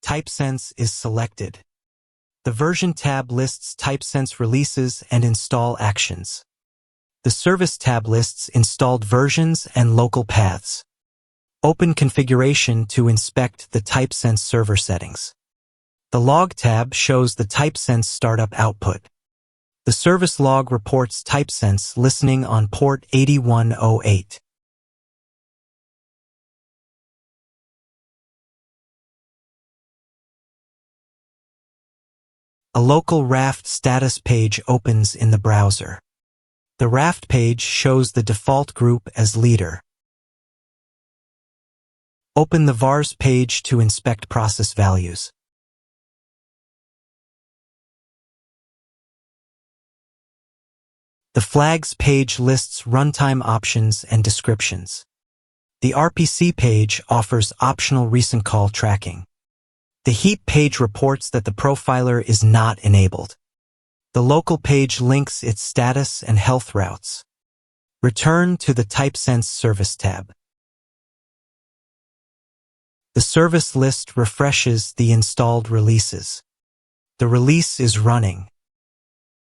Typesense is selected. The Version tab lists Typesense releases and install actions. The Service tab lists installed versions and local paths. Open Configuration to inspect the Typesense server settings. The Log tab shows the Typesense startup output. The service log reports Typesense listening on port 8108. A local raft status page opens in the browser. The raft page shows the default group as leader. Open the vars page to inspect process values. The flags page lists runtime options and descriptions. The RPC page offers optional recent call tracking. The heap page reports that the profiler is not enabled. The local page links its status and health routes. Return to the Typesense Service tab. The service list refreshes the installed releases. The release is running.